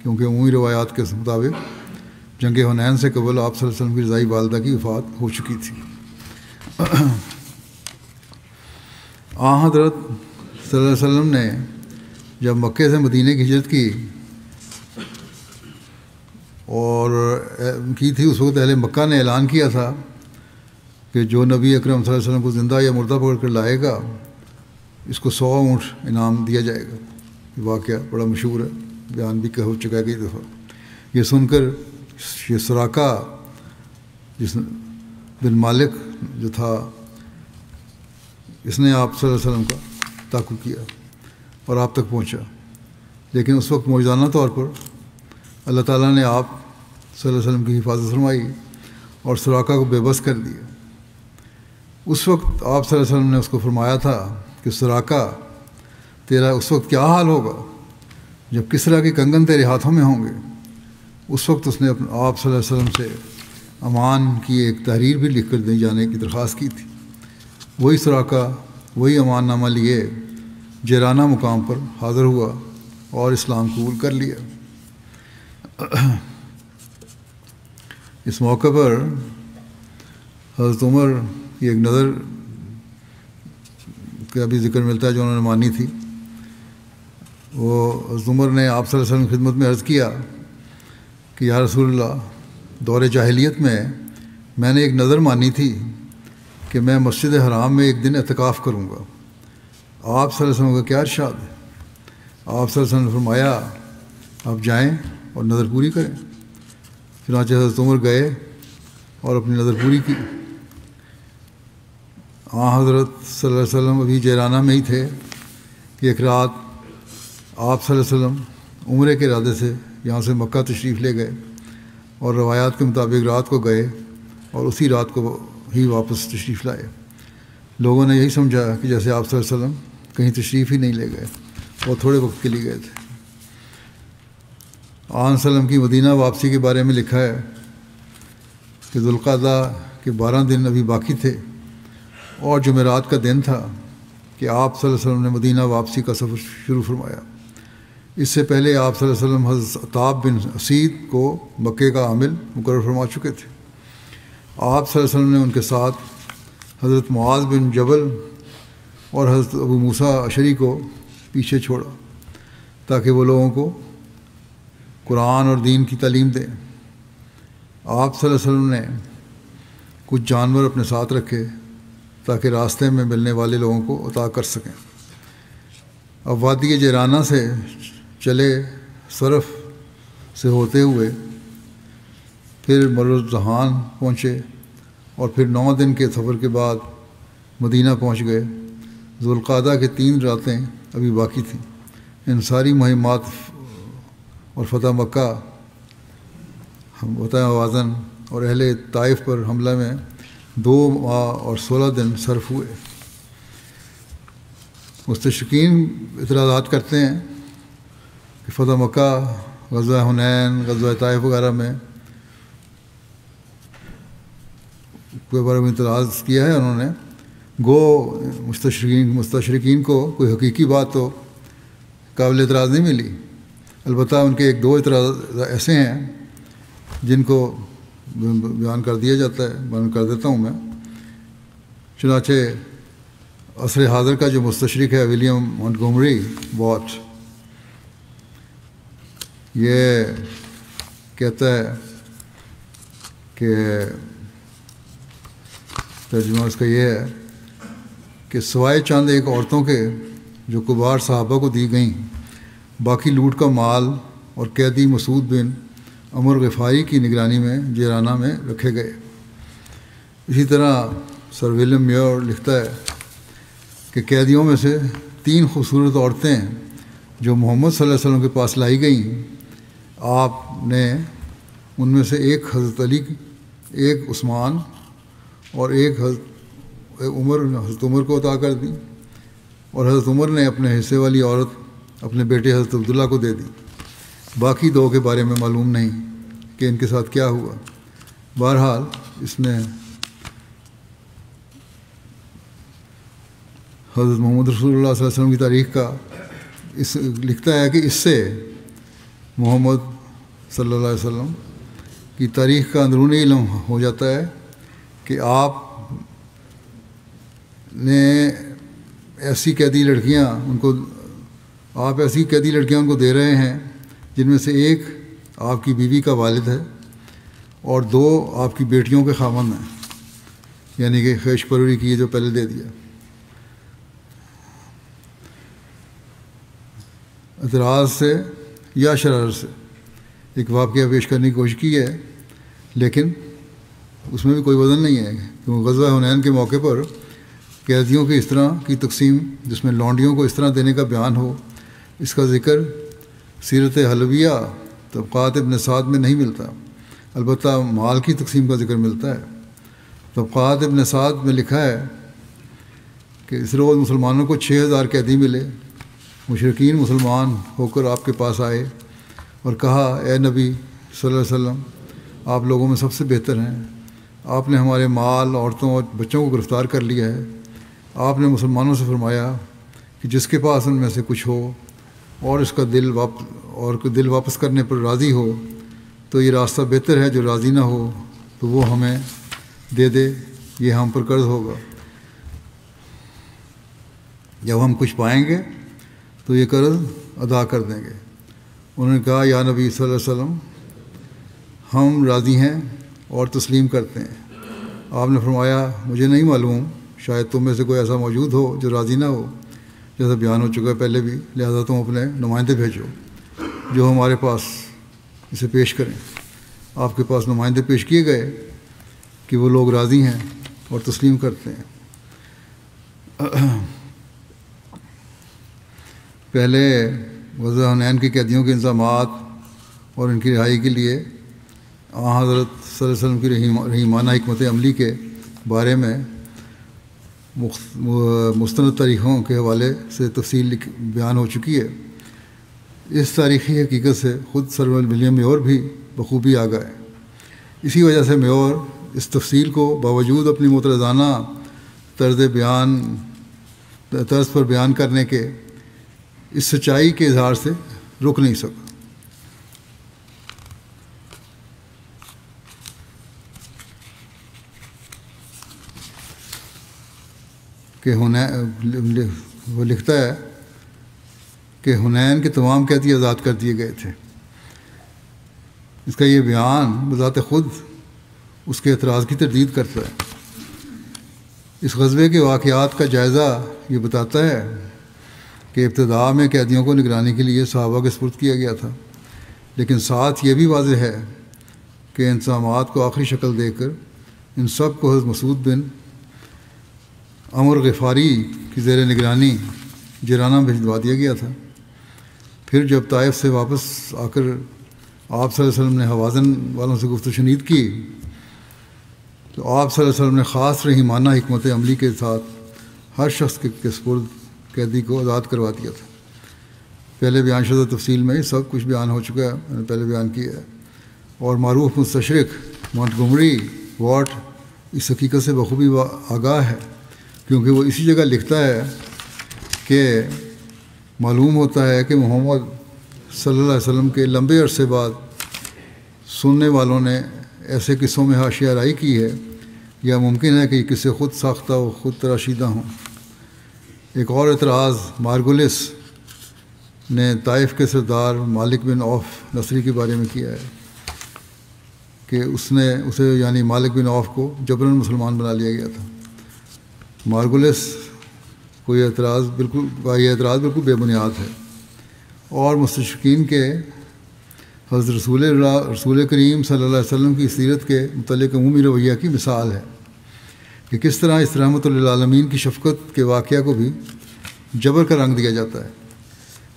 کیونکہ عمومی روایات کے مطابق جنگ حنین سے قبل آپ صلی اللہ علیہ وسلم کی رضائی والدہ کی وفات ہو چکی تھی۔ حضرت صلی اللہ علیہ وسلم نے جب مکے سے مدینہ کی ہجرت کی تھی اس وقت اہل مکہ نے اعلان کیا تھا کہ جو نبی اکرم صلی اللہ علیہ وسلم کو زندہ یا مردہ پکڑ کر لائے گا اس کو 100 اونٹ انعام دیا جائے گا۔ یہ واقعہ بڑا مشہور ہے، بیان بھی ہو چکا ہے کئی دفعہ۔ یہ سن کر یہ سراقہ جس بن مالک جو تھا اس نے آپ صلی اللہ علیہ وسلم کا تعاقب کیا اور آپ تک پہنچا، لیکن اس وقت موجزانہ طور پر اللہ تعالیٰ نے آپ صلی اللہ علیہ وسلم کی حفاظت فرمائی اور سراقہ کو بے بس کر دیا۔ اس وقت آپ صلی اللہ علیہ وسلم نے اس کو فرمایا تھا کہ سراقہ تیرا اس وقت کیا حال ہوگا جب کسریٰ کے کنگن تیرے ہاتھوں میں ہوں گے۔ اس وقت اس نے آپ صلی اللہ علیہ وسلم سے امان کی ایک تحریر بھی لکھ کر دے جانے کی درخواست کی تھی۔ وہی سراقہ وہی امان نامہ لیے جیرانہ مقام پر حاضر ہوا اور اسلام قبول کر لیا۔ اس موقع پر حضرت عمر کی ایک نظر کا بھی ذکر ملتا ہے جو انہوں نے مانی تھی۔ وہ حضرت عمر نے آپ صلی اللہ علیہ وسلم کی خدمت میں عرض کیا کہ یا رسول اللہ، دور جاہلیت میں نے ایک نظر مانی تھی کہ میں مسجد حرام میں ایک دن اعتکاف کروں گا۔ آپ صلی اللہ علیہ وسلم کا کیا ارشاد ہے؟ آپ صلی اللہ علیہ وسلم نے فرمایا آپ جائیں اور نظر پوری کریں۔ چنانچہ حضرت عمر گئے اور اپنی نظر پوری کی۔ حضرت صلی اللہ علیہ وسلم ابھی جیرانہ میں ہی تھے کہ ایک رات آپ صلی اللہ علیہ وسلم عمرے کے ارادے سے یہاں سے مکہ تشریف لے گئے اور روایات کے مطابق رات کو گئے اور اسی رات کو ہی واپس تشریف لائے۔ لوگوں نے یہی سمجھا کہ جیسے آپ صلی اللہ علیہ وسلم کہیں تشریف ہی نہیں لے گئے، وہ تھوڑے وقت کے لیے گئے تھے۔ آن وسلم کی مدینہ واپسی کے بارے میں لکھا ہے کہ ذوالقعدہ کے 12 دن ابھی باقی تھے اور جمعرات کا دن تھا کہ آپ صلی اللہ علیہ وسلم نے مدینہ واپسی کا سفر شروع فرمایا۔ اس سے پہلے آپ صلی اللہ علیہ وسلم حضرت عطاب بن اسید کو مکے کا عامل مقرر فرما چکے تھے۔ آپ صلی اللہ علیہ وسلم نے ان کے ساتھ حضرت معاذ بن جبل اور حضرت ابو موسیٰ اشعری کو پیچھے چھوڑا تاکہ وہ لوگوں کو قرآن اور دین کی تعلیم دیں۔ آپ صلی اللہ علیہ وسلم نے کچھ جانور اپنے ساتھ رکھے تاکہ راستے میں ملنے والے لوگوں کو عطا کر سکیں۔ اب وادی جیرانہ سے چلے صرف سے ہوتے ہوئے پھر مرزدہان پہنچے اور پھر 9 دن کے سفر کے بعد مدینہ پہنچ گئے۔ ذوالقعدہ کے 3 راتیں ابھی باقی تھیں۔ ان ساری مہمات اور فتح مکہ، فتح ہوازن اور اہل طائف پر حملہ میں 2 ماہ اور 16 دن صرف ہوئے۔ مستشرقین اعتراضات کرتے ہیں کہ فتح مکہ، غزوہ حنین، غزوہ طائف وغیرہ میں کے بارے میں اعتراض کیا ہے انہوں نے، گو مستشرقین کو کوئی حقیقی بات تو قابل اعتراض نہیں ملی، البتہ ان کے ایک دو اعتراض ایسے ہیں جن کو بیان کر دیا جاتا ہے، بیان کر دیتا ہوں میں۔ چنانچہ عصر حاضر کا جو مستشرق ہے ولیم مونٹگومری واٹ، یہ کہتا ہے کہ ترجمہ اس کا یہ ہے کہ سوائے چند ایک عورتوں کے جو کبار صحابہ کو دی گئیں، باقی لوٹ کا مال اور قیدی مسعود بن عمر غفاری کی نگرانی میں جیرانہ میں رکھے گئے۔ اسی طرح سر ولیم میور لکھتا ہے کہ قیدیوں میں سے 3 خوبصورت عورتیں جو محمد صلی اللہ علیہ وسلم کے پاس لائی گئیں، آپ نے ان میں سے ایک حضرت علی، ایک عثمان اور ایک حضرت عمر کو عطا کر دی، اور حضرت عمر نے اپنے حصے والی عورت اپنے بیٹے حضرت عبداللہ کو دے دی۔ باقی 2 کے بارے میں معلوم نہیں کہ ان کے ساتھ کیا ہوا۔ بہرحال اس میں حضرت محمد رسول اللہ صلی اللہ علیہ وسلم کی تاریخ کا لکھتا ہے کہ اس سے محمد صلی اللہ علیہ وسلم کی تاریخ کا اندرونی علم ہو جاتا ہے کہ آپ ایسی قیدی لڑکیاں ان کو دے رہے ہیں جن میں سے ایک آپ کی بیوی کا والد ہے اور 2 آپ کی بیٹیوں کے خاوند ہیں، یعنی کہ خیش پروری کی جو پہلے دے دیا۔ اعتراض سے یا شرارت سے ایک واقعہ پیش کرنے کی کوشش کی ہے، لیکن اس میں بھی کوئی وزن نہیں ہے، کیونکہ غزوہ حنین کے موقع پر قیدیوں کی اس طرح کی تقسیم جس میں لونڈیوں کو اس طرح دینے کا بیان ہو، اس کا ذکر سیرت حلبیہ طبقات ابن سعد میں نہیں ملتا، البتہ مال کی تقسیم کا ذکر ملتا ہے۔ طبقات ابن سعد میں لکھا ہے کہ اس روز مسلمانوں کو 6000 قیدی ملے۔ مشرکین مسلمان ہو کر آپ کے پاس آئے اور کہا، اے نبی صلی اللہ علیہ وسلم، آپ لوگوں میں سب سے بہتر ہیں، آپ نے ہمارے مال، عورتوں اور بچوں کو گرفتار کر لیا ہے۔ آپ نے مسلمانوں سے فرمایا کہ جس کے پاس ان میں سے کچھ ہو اور اس کا دل واپس کرنے پر راضی ہو تو یہ راستہ بہتر ہے، جو راضی نہ ہو تو وہ ہمیں دے دے، یہ ہم پر قرض ہوگا۔ جب ہم کچھ پائیں گے تو یہ قرض ادا کر دیں گے۔ انہوں نے کہا، یا نبی صلی اللہ علیہ وسلم، ہم راضی ہیں اور تسلیم کرتے ہیں۔ آپ نے فرمایا، مجھے نہیں معلوم، شاید تم میں سے کوئی ایسا موجود ہو جو راضی نہ ہو، جیسا بیان ہو چکا ہے پہلے بھی، لہذا تم اپنے نمائندے بھیجو جو ہمارے پاس اسے پیش کریں۔ آپ کے پاس نمائندے پیش کیے گئے کہ وہ لوگ راضی ہیں اور تسلیم کرتے ہیں۔ پہلے غزوہ حنین کے قیدیوں کے انتظامات اور ان کی رہائی کے لیے حضرت صلی اللہ علیہ وسلم کی رحیمانہ حکمت عملی کے بارے میں مستند تاریخوں کے حوالے سے تفصیل بیان ہو چکی ہے۔ اس تاریخی حقیقت سے خود سر ولیم میور بھی بخوبی آگاہ ہے۔ اسی وجہ سے میور اس تفصیل کو باوجود اپنی معترضانہ طرز پر بیان کرنے کے اس سچائی کے اظہار سے رک نہیں سکا۔ کہ وہ لکھتا ہے کہ حنین کے تمام قیدی آزاد کر دیے گئے تھے۔ اس کا یہ بیان بذات خود اس کے اعتراض کی تردید کرتا ہے۔ اس غزوے کے واقعات کا جائزہ یہ بتاتا ہے کہ ابتداء میں قیدیوں کو نگرانی کے لیے صحابہ کے سپرد کیا گیا تھا، لیکن ساتھ یہ بھی واضح ہے کہ انتظامات کو آخری شکل دے کر ان سب کو حضرت مسعود بن عمر غفاری کی زیر نگرانی جیرانہ بھجوا دیا گیا تھا۔ پھر جب طائف سے واپس آ کر آپ صلی اللہ علیہ وسلم نے حوازن والوں سے گفت و شنید کی تو آپ صلی اللہ علیہ وسلم نے خاص رحیمانہ حکمت عملی کے ساتھ ہر شخص کے سپرد قیدی کو آزاد کروا دیا تھا۔ پہلے بیان شدہ تفصیل میں سب کچھ بیان ہو چکا ہے، میں نے پہلے بیان کیا ہے، اور معروف مستشرق مونٹگومری واٹ اس حقیقت سے بخوبی آگاہ ہے۔ کیونکہ وہ اسی جگہ لکھتا ہے کہ معلوم ہوتا ہے کہ محمد صلی اللہ علیہ وسلم کے لمبے عرصے بعد سننے والوں نے ایسے قصوں میں حاشیہ آرائی کی ہے، یا ممکن ہے کہ یہ قصے خود ساختہ و خود تراشیدہ ہوں۔ ایک اور اعتراض مارگولس نے طائف کے سردار مالک بن عوف نصری کے بارے میں کیا ہے کہ اسے یعنی مالک بن عوف کو جبراً مسلمان بنا لیا گیا تھا۔ مارگولس کو یہ اعتراض بالکل بے بنیاد ہے، اور مستشرقین کے حضرت رسول کریم صلی اللہ علیہ وسلم کی سیرت کے متعلق عمومی رویہ کی مثال ہے کہ کس طرح اس رحمت للعالمین کی شفقت کے واقعہ کو بھی جبر کا رنگ دیا جاتا ہے،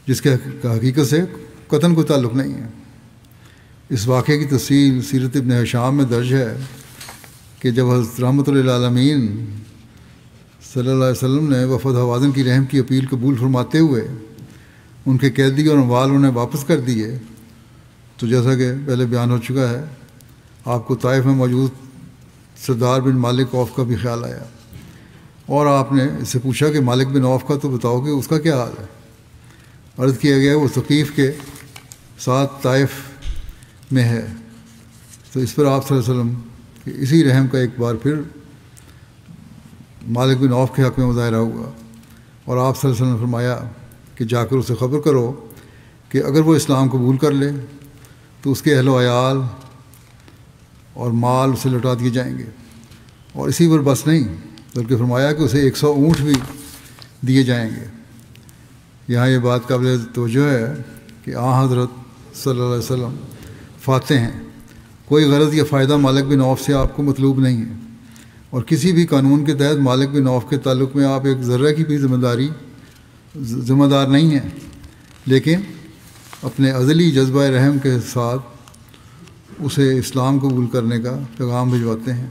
جس کے حقیقت سے قطعاً کوئی تعلق نہیں ہے۔ اس واقعے کی تفصیل سیرت ابن ہشام میں درج ہے کہ جب حضرت رحمت للعالمین صلی اللہ علیہ وسلم نے وفد حوازن کی رحم کی اپیل قبول فرماتے ہوئے ان کے قیدی اور اموال انہیں واپس کر دیے، تو جیسا کہ پہلے بیان ہو چکا ہے، آپ کو طائف میں موجود سردار بن مالک عوف کا بھی خیال آیا، اور آپ نے اس سے پوچھا کہ مالک بن عوف کا تو بتاؤ کہ اس کا کیا حال ہے۔ عرض کیا گیا وہ ثقیف کے ساتھ طائف میں ہے۔ تو اس پر آپ صلی اللہ علیہ وسلم کہ اسی رحم کا ایک بار پھر مالک بن عوف کے حق میں مظاہرہ ہوا، اور آپ صلی اللہ علیہ وسلم نے فرمایا کہ جا کر اسے خبر کرو کہ اگر وہ اسلام قبول کر لے تو اس کے اہل و عیال اور مال اسے لوٹا دیے جائیں گے، اور اسی پر بس نہیں بلکہ فرمایا کہ اسے 100 اونٹ بھی دیے جائیں گے۔ یہاں یہ بات قابل توجہ ہے کہ حضرت صلی اللہ علیہ وسلم فاتح ہیں، کوئی غرض یا فائدہ مالک بن عوف سے آپ کو مطلوب نہیں ہے، اور کسی بھی قانون کے تحت مالک بن عوف کے تعلق میں آپ ایک ذرہ کی بھی ذمہ دار نہیں ہیں، لیکن اپنے ازلی جذبہ رحم کے ساتھ اسے اسلام قبول کرنے کا پیغام بھجواتے ہیں،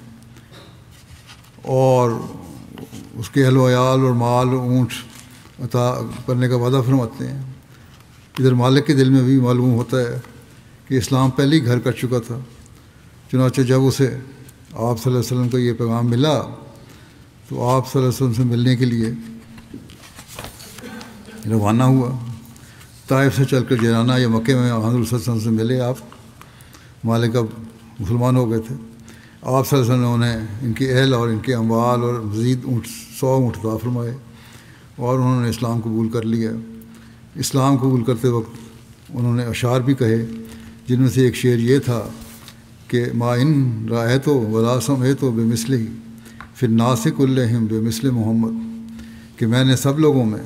اور اس کے اہل و عیال اور مال و اونٹ عطا کرنے کا وعدہ فرماتے ہیں۔ ادھر مالک کے دل میں بھی معلوم ہوتا ہے کہ اسلام پہلے ہی گھر کر چکا تھا، چنانچہ جب اسے آپ صلی اللہ علیہ وسلم کا یہ پیغام ملا تو آپ صلی اللہ علیہ وسلم سے ملنے کے لیے روانہ ہوا۔ طائف سے چل کر جیرانہ یا مکے میں حضرت صلی اللہ علیہ وسلم سے ملے آپ۔ مالک اب مسلمان ہو گئے تھے۔ آپ صلی اللہ علیہ وسلم نے انہیں ان کے اہل اور ان کے اموال اور مزید 100 اونٹ عطا فرمائے، اور انہوں نے اسلام قبول کر لیا۔ اسلام قبول کرتے وقت انہوں نے اشعار بھی کہے، جن میں سے ایک شعر یہ تھا کہ ما ان رأیت ولا سمعت بمثلہ فی الناس کلہم بمثل محمد، کہ میں نے سب لوگوں میں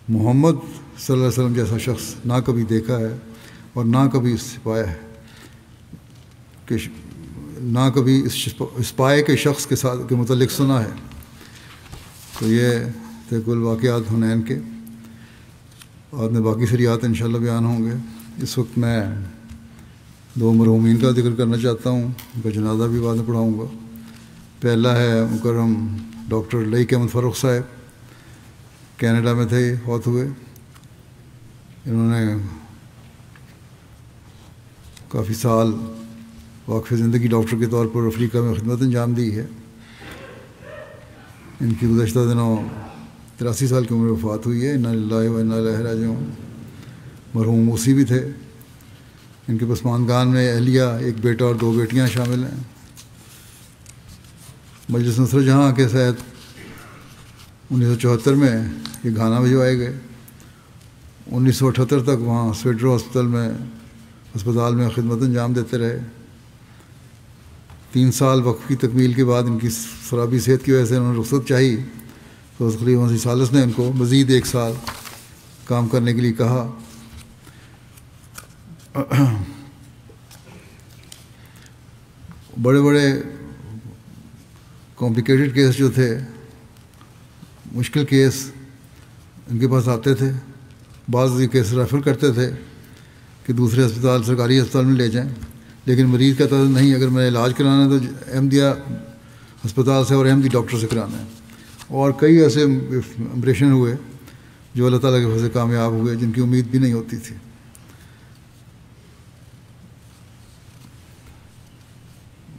محمد صلی اللہ علیہ وسلم جیسا شخص نہ کبھی دیکھا ہے اور نہ کبھی اس سے پایا ہے، کہ نہ کبھی اس پائے کے شخص کے ساتھ کے متعلق سنا ہے۔ تو یہ تھے کل واقعات حنین کے، بعد میں باقی شریعات انشاءاللہ بیان ہوں گے۔ اس وقت میں 2 مرحومین کا ذکر کرنا چاہتا ہوں، ان کا جنازہ بھی بعد میں پڑھاؤں گا۔ پہلا ہے مکرم ڈاکٹر لئیک احمد فاروق صاحب، کینیڈا میں تھے، فوت ہوئے۔ انہوں نے کافی سال واقف زندگی ڈاکٹر کے طور پر افریقہ میں خدمت انجام دی ہے۔ ان کی گزشتہ دنوں 83 سال کی عمر وفات ہوئی ہے، انا للہ و انا الیہ راجعون۔ مرحوم موسی بھی تھے۔ ان کے پسماندگان میں اہلیہ، ایک بیٹا اور 2 بیٹیاں شامل ہیں۔ مجلس نصرت جہاں کے تحت 1974 میں یہ گھانا بھجوائے گئے۔ 1978 تک وہاں سویڈرو ہسپتال میں خدمت انجام دیتے رہے۔ 3 سال وقف کی تکمیل کے بعد ان کی خرابی صحت کی وجہ سے انہوں نے رخصت چاہی، تو حضرت خلیفہ مسیح ثالث نے ان کو مزید 1 سال کام کرنے کے لیے کہا۔ بڑے بڑے کمپلیکیٹڈ کیس جو تھے، مشکل کیس ان کے پاس آتے تھے، بعض یہ کیس ریفر کرتے تھے کہ دوسرے ہسپتال، سرکاری ہسپتال میں لے جائیں، لیکن مریض کہتا تھا نہیں، اگر میں علاج کرانا ہے تو احمدیہ ہسپتال سے اور احمدی ڈاکٹر سے کرانا ہے۔ اور کئی ایسے آپریشن ہوئے جو اللہ تعالیٰ کے فضل سے کامیاب ہوئے، جن کی امید بھی نہیں ہوتی تھی۔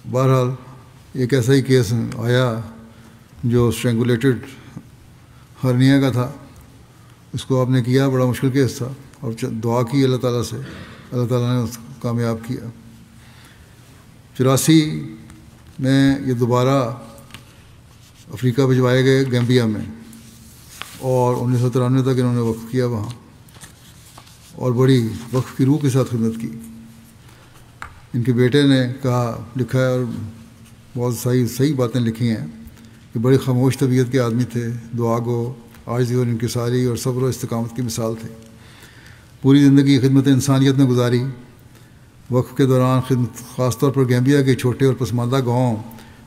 بہرحال ایک ایسا ہی کیس آیا جو اسٹرینگولیٹڈ ہرنیا کا تھا، اس کو آپ نے کیا، بڑا مشکل کیس تھا، اور دعا کی اللہ تعالیٰ سے، اللہ تعالیٰ نے اس کو کامیاب کیا۔ 84 میں یہ دوبارہ افریقہ بھجوائے گئے، گیمبیا میں، اور 1993 تک انہوں نے وقف کیا وہاں، اور بڑی وقف کی روح کے ساتھ خدمت کی۔ ان کے بیٹے نے کہا، لکھا ہے، اور بہت صحیح باتیں لکھی ہیں، کہ بڑی خاموش طبیعت کے آدمی تھے، دعا گو، عاجزی اور انکساری اور صبر و استقامت کی مثال تھے۔ پوری زندگی خدمت انسانیت میں گزاری۔ وقف کے دوران خدمت، خاص طور پر گیمبیا کے چھوٹے اور پسماندہ گاؤں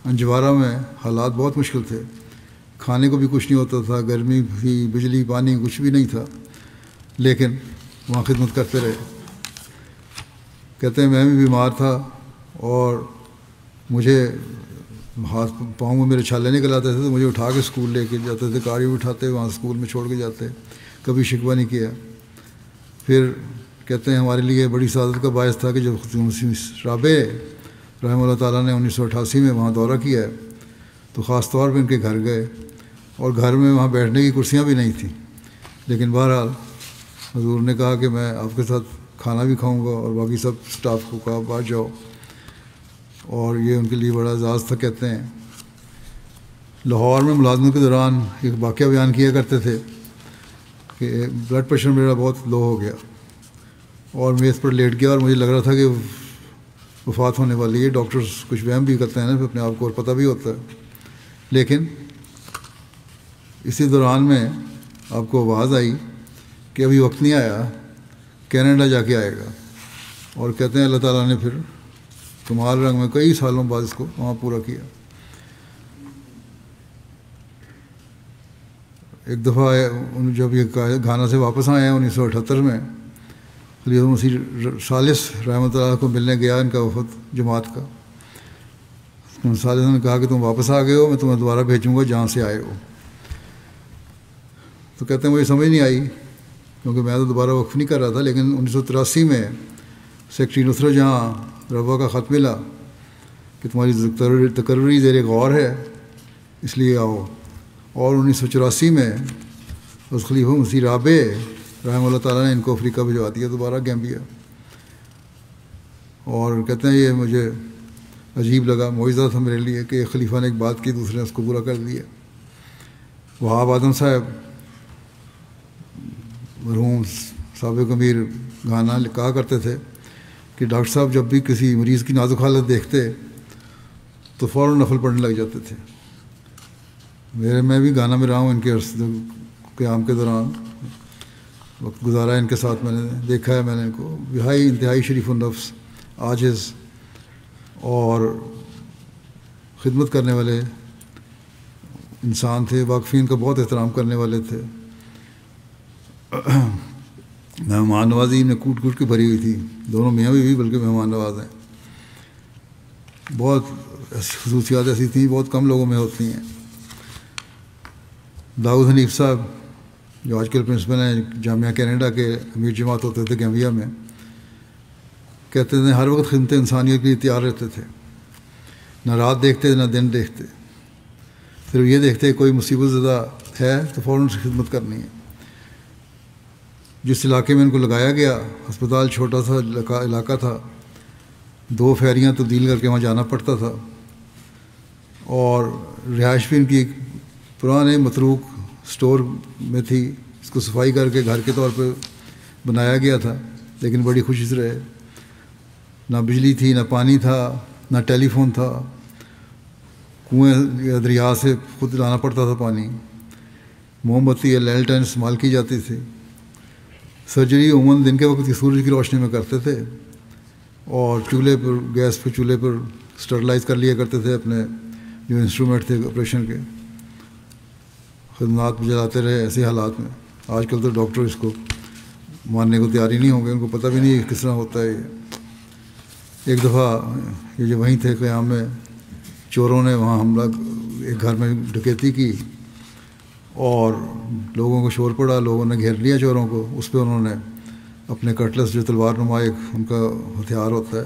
انجوارا میں حالات بہت مشکل تھے، کھانے کو بھی کچھ نہیں ہوتا تھا، گرمی بھی، بجلی پانی کچھ بھی نہیں تھا، لیکن وہاں خدمت کرتے رہے۔ کہتے ہیں میں بھی بیمار تھا، اور مجھے ہاتھ پاؤں میں میرے چھالے نکل آتے تھے، تو مجھے اٹھا کے اسکول لے کے جاتے تھے، گاڑی اٹھاتے وہاں اسکول میں چھوڑ کے جاتے، کبھی شکوہ نہیں کیا۔ پھر کہتے ہیں ہمارے لیے بڑی سعادت کا باعث تھا کہ جب رابع رحمہ اللہ تعالیٰ نے 1988 میں وہاں دورہ کیا ہے، تو خاص طور پہ ان کے گھر گئے، اور گھر میں وہاں بیٹھنے کی کرسیاں بھی نہیں تھیں، لیکن بہرحال حضور نے کہا کہ میں آپ کے ساتھ کھانا بھی کھاؤں گا، اور باقی سب اسٹاف کو کہا آپ آ جاؤ، اور یہ ان کے لیے بڑا اعزاز تھا۔ کہتے ہیں لاہور میں ملازمت کے دوران ایک واقعہ بیان کیا کرتے تھے کہ بلڈ پریشر میرا بہت لو ہو گیا، اور میز پر لیٹ گیا، اور مجھے لگ رہا تھا کہ وفات ہونے والی ہے۔ ڈاکٹرز کچھ وہم بھی کرتے ہیں نا اپنے آپ کو، اور پتہ بھی ہوتا ہے، لیکن اسی دوران میں آپ کو آواز آئی کہ ابھی وقت نہیں آیا، کینیڈا جا کے آئے گا، اور کہتے ہیں اللہ تعالیٰ نے پھر کمال رنگ میں کئی سالوں بعد اس کو وہاں پورا کیا۔ ایک دفعہ جب یہ گھانا سے واپس آئے ہیں 1978 میں، خلیفہ مسیح ثالث رحمۃ اللہ کو ملنے گیا ان کا وفد جماعت کا۔ ثالث نے کہا کہ تم واپس آ گئے ہو، میں تمہیں دوبارہ بھیجوں گا جہاں سے آئے ہو۔ تو کہتے ہیں مجھے سمجھ نہیں آئی، کیونکہ میں تو دوبارہ وقف نہیں کر رہا تھا، لیکن 1983 میں سیکٹری نصرت جہاں ربا کا خط ملا کہ تمہاری تقرری زیر غور ہے، اس لیے آؤ، اور 1984 میں اس خلیفہ مسیح رابع رحمہ اللہ تعالیٰ نے ان کو افریقہ بھجوا دیا دوبارہ، گیمبیا۔ اور کہتے ہیں یہ مجھے عجیب لگا، معجزہ تھا میرے لیے کہ ایک خلیفہ نے ایک بات کی، دوسرے نے اس کو پورا کر دیا۔ وہاب آدم صاحب مرحوم سابق امیر گھانا کہا کرتے تھے کہ ڈاکٹر صاحب جب بھی کسی مریض کی نازک حالت دیکھتے تو فوراً نفل پڑھنے لگ جاتے تھے۔ میں بھی گانا میں رہا ہوں، ان کے قیام کے دوران وقت گزارا ان کے ساتھ، میں نے دیکھا ہے، میں نے ان کو انتہائی شریف النفس، عاجز اور خدمت کرنے والے انسان تھے، واقفین کا بہت احترام کرنے والے تھے۔ مہمان نوازی میں کوٹ کوٹ کے بھری ہوئی تھی، دونوں میاں بھی بلکہ مہمان نواز ہیں۔ بہت خصوصیات ایسی تھیں بہت کم لوگوں میں ہوتی ہیں۔ داؤد حنیف صاحب جو آج کل پرنسپل ہیں جامعہ کینیڈا کے، امیر جماعت ہوتے تھے گیمبیا میں، کہتے تھے ہر وقت خدمت انسانیت کے لیے تیار رہتے تھے، نہ رات دیکھتے نہ دن دیکھتے، صرف یہ دیکھتے کوئی مصیبت زدہ ہے تو فوراً سے خدمت کرنی ہے۔ جس علاقے میں ان کو لگایا گیا، ہسپتال چھوٹا سا علاقہ تھا، 2 فیریاں تبدیل کر کے وہاں جانا پڑتا تھا، اور رہائش بھی ان کی ایک پرانے متروک سٹور میں تھی، اس کو صفائی کر کے گھر کے طور پہ بنایا گیا تھا، لیکن بڑی خوشی سے رہے۔ نہ بجلی تھی، نہ پانی تھا، نہ ٹیلی فون تھا، کنویں یا دریا سے خود لانا پڑتا تھا پانی، موم بتی یا لالٹین استعمال کی جاتی تھی۔ سرجری عموماً دن کے وقت کی سورج کی روشنی میں کرتے تھے، اور چولہے پر، گیس پہ چولہے پر اسٹرلائز کر لیا کرتے تھے اپنے جو انسٹرومنٹ تھے آپریشن کے، خدمات چلاتے رہے ایسے حالات میں۔ آج کل تو ڈاکٹر اس کو ماننے کو تیار ہی نہیں ہوں گے، ان کو پتہ بھی نہیں کس طرح ہوتا ہے یہ۔ ایک دفعہ یہ جو وہیں تھے قیام میں، چوروں نے وہاں حملہ، ایک گھر میں ڈکیتی کی، اور لوگوں کو شور پڑا، لوگوں نے گھیر لیا چوروں کو، اس پہ انہوں نے اپنے کٹلس جو تلوار نما ایک ان کا ہتھیار ہوتا ہے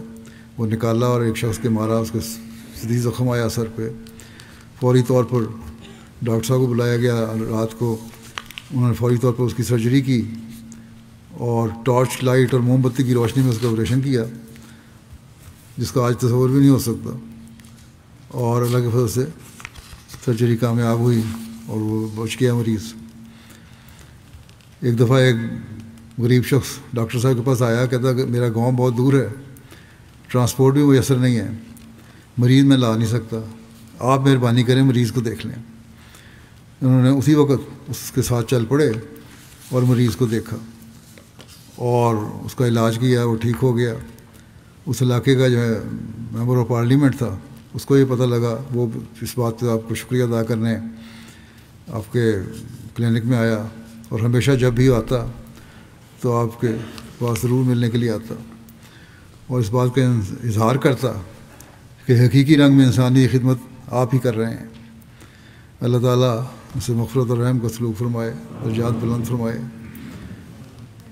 وہ نکالا، اور ایک شخص کے مارا، اس کو شدید زخم آیا سر پہ۔ فوری طور پر ڈاکٹر صاحب کو بلایا گیا رات کو. انہوں نے فوری طور پر اس کی سرجری کی اور ٹارچ لائٹ اور موم بتی کی روشنی میں اس کا آپریشن کیا، جس کا آج تصور بھی نہیں ہو سکتا. اور اللہ کے فضل سے سرجری کامیاب ہوئی اور وہ بچ گیا مریض. ایک دفعہ ایک غریب شخص ڈاکٹر صاحب کے پاس آیا، کہتا کہ میرا گاؤں بہت دور ہے، ٹرانسپورٹ بھی میسر نہیں ہے، مریض میں لا نہیں سکتا، آپ مہربانی کریں مریض کو دیکھ لیں. انہوں نے اسی وقت اس کے ساتھ چل پڑے اور مریض کو دیکھا اور اس کا علاج کیا، وہ ٹھیک ہو گیا. اس علاقے کا جو ہے ممبر آف پارلیمنٹ تھا، اس کو یہ پتہ لگا، وہ اس بات پہ آپ کو شکریہ ادا کرنے آپ کے کلینک میں آیا اور ہمیشہ جب بھی آتا تو آپ کے پاس ضرور ملنے کے لیے آتا اور اس بات کا اظہار کرتا کہ حقیقی رنگ میں انسانی خدمت آپ ہی کر رہے ہیں. اللہ تعالیٰ اسے مغفرت اور رحم کا سلوک فرمائے، درجات بلند فرمائے،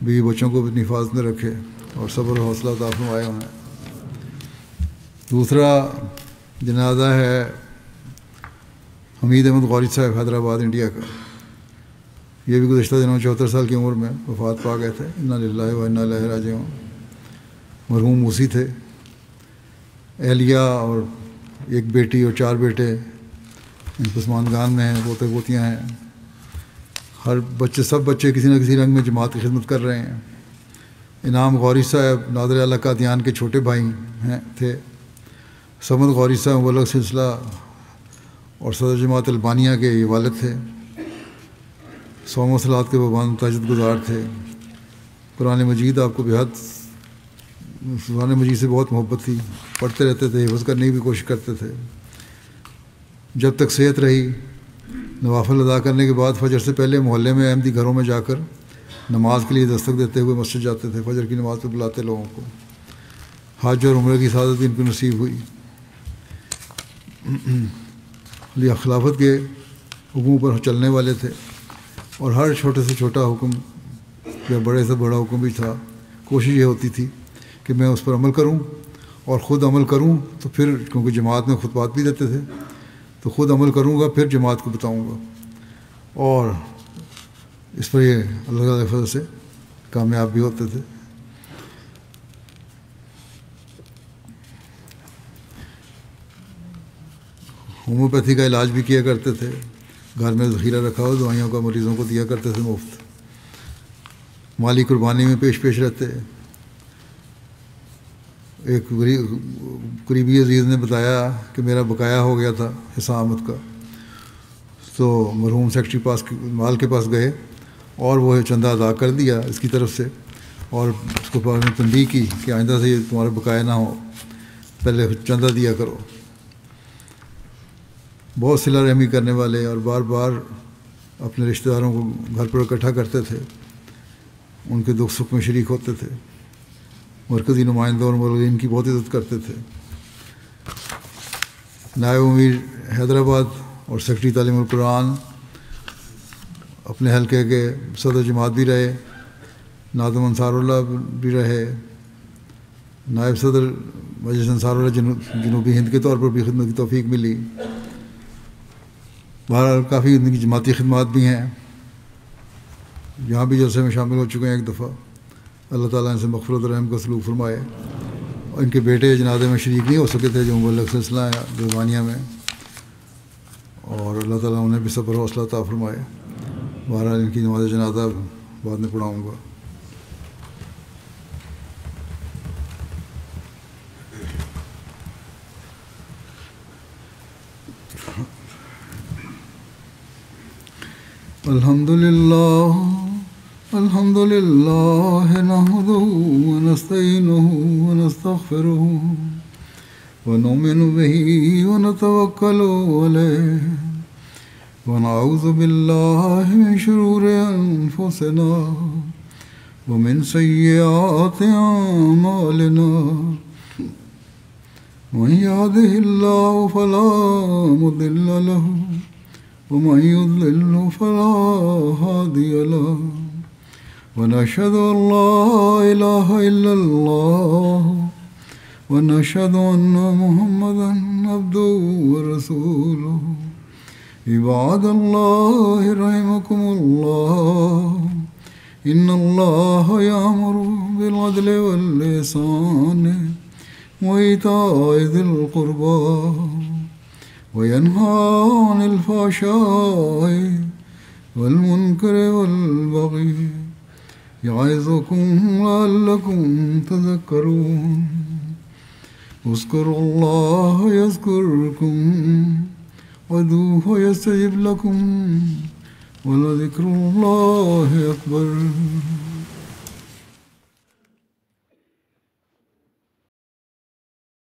بیوی بچوں کو بھی اپنی حفاظت میں رکھے اور صبر و حوصلہ عطا فرمائے انہیں. دوسرا جنازہ ہے حمید احمد غوری صاحب، حیدرآباد انڈیا کا. یہ بھی گزشتہ دنوں 74 سال کی عمر میں وفات پا گئے تھے. انا للہ و انا الیہ راجعون. مرحوم موسی تھے. اہلیہ اور ایک بیٹی اور 4 بیٹے ان پسماندگان میں ہیں، پوتے پوتیاں ہیں. ہر بچے، سب بچے کسی نہ کسی رنگ میں جماعت کی خدمت کر رہے ہیں. انعام غوری صاحب نادر اعلیٰ قادیان کے چھوٹے بھائی تھے. سمد غوری صاحب مبلغ سلسلہ اور صدر جماعت البانیہ کے یہ والد تھے. صوم و صلات کے پابند تہجد گزار تھے. قرآن مجید آپ کو قرآن مجید سے بہت محبت تھی، پڑھتے رہتے تھے، حفظ کرنے کی بھی کوشش کرتے تھے. جب تک صحت رہی نوافل ادا کرنے کے بعد فجر سے پہلے محلے میں احمدی گھروں میں جا کر نماز کے لیے دستک دیتے ہوئے مسجد جاتے تھے. فجر کی نماز پہ بلاتے لوگوں کو. حج اور عمرہ کی سعادت بھی ان کو نصیب ہوئی. خلافت کے حکم پر چلنے والے تھے اور ہر چھوٹے سے چھوٹا حکم یا بڑے سے بڑا حکم بھی تھا، کوشش یہ ہوتی تھی کہ میں اس پر عمل کروں اور خود عمل کروں تو پھر، کیونکہ جماعت میں خطبات بھی دیتے تھے، تو خود عمل کروں گا پھر جماعت کو بتاؤں گا. اور اس پر یہ اللہ تعالیٰ کے فضل سے کامیاب بھی ہوتے تھے. ہومیوپیتھی کا علاج بھی کیا کرتے تھے. گھر میں ذخیرہ رکھا ہو دوائیوں کا مریضوں کو دیا کرتے تھے مفت. مالی قربانی میں پیش رہتے. ایک قریبی عزیز نے بتایا کہ میرا بقایا ہو گیا تھا حصہ آمد کا، تو مرحوم سیکرٹری مال کے پاس گئے اور وہ چندہ ادا کر دیا اس کی طرف سے، اور اس کو بعد میں تنبیہ کی کہ آئندہ سے یہ تمہارا بقایا نہ ہو، پہلے چندہ دیا کرو. بہت صلہ رحمی کرنے والے اور بار بار اپنے رشتہ داروں کو گھر پر اکٹھا کرتے تھے، ان کے دکھ سکھ میں شریک ہوتے تھے. مرکزی نمائندوں اور مبلغین کی بہت عزت کرتے تھے. نائب امیر حیدرآباد اور سیکرٹری تعلیم القرآن، اپنے حلقے کے صدر جماعت بھی رہے. ناظم انصار اللہ بھی رہے. نائب صدر مجلس انصار اللہ جنوبی ہند کے طور پر بھی خدمت کی توفیق ملی. بہرحال کافی ان کی جماعتی خدمات بھی ہیں. یہاں بھی جلسے میں شامل ہو چکے ہیں ایک دفعہ. اللہ تعالیٰ ان سے مغفرت و رحم کا سلوک فرمائے. اور ان کے بیٹے جنازے میں شریک نہیں ہو سکے تھے جو مبلغ سلسلہ ہے دیوانیہ میں، اور اللہ تعالیٰ انہیں بھی صبر و حوصلہ عطا فرمائے. بہرحال ان کی نماز جنازہ بعد میں پڑھاؤں گا. الحمد لله نحمده ونستعينه ونستغفره ونؤمن به ونتوكل عليه ونعوذ بالله من شرور أنفسنا ومن سيئات أعمالنا. من يهده الله فلا مضل له ومن يضلل فلا هادي له. ونشهد أن لا إله إلا الله ونشهد أن محمدا عبده ورسوله. عباد الله رحمكم الله إن الله يأمر بالعدل والإحسان وإيتاء ذي القربى وينهى عن الفحشاء والمنكر والبغي يعظكم لعلكم تذكرون اذكروا الله يذكركم وادعوه يستجب لكم ولذكر الله أكبر.